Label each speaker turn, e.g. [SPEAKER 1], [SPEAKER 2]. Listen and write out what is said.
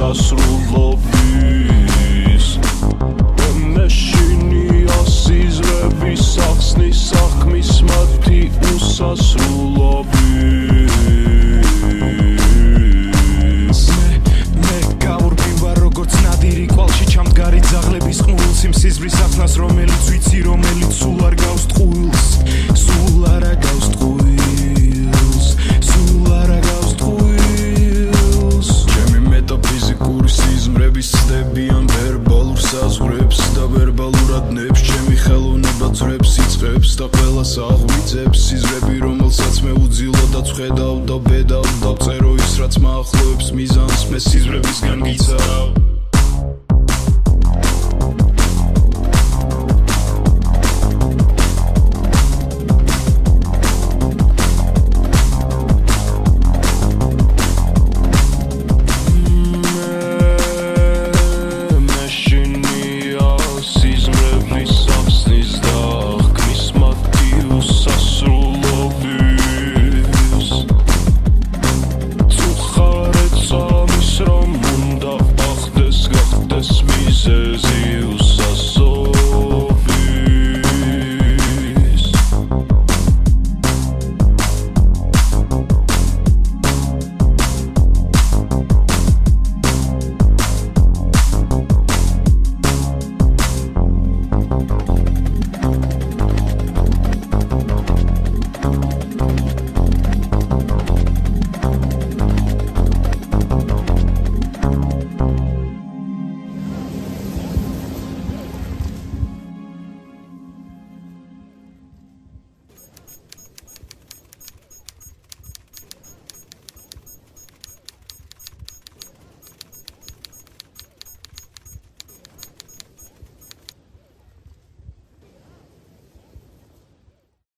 [SPEAKER 1] უსასრულობის მეშინია სიზრების სახსნის საქმის მათი უსასრულობის მე გავურბივარ როგორც ნადირი კვალში ჩამდგარი ძაღლების ყმულს იმ სიზმრის ახსნას რომელიც ვიცი რომელიც სულ არ გავს ტყუილს სულ არ გავს ტყუილს სულ არ გავს ტყუილს ჩემი მეტაფიზიკური სიზმრების ცდებიან ვერბალურ საზღვრებს და ვერბალურად ნებს ჩემი ხელოვნება ძვრებს იწყებს და ყველას აღვიძებს სიზმრები რომელსაც მე უძილოდაც ვხედავ და ბედავ და წერო ის რაც მაახლოებს მიზანს მე სიზმრებისგან გიცავ says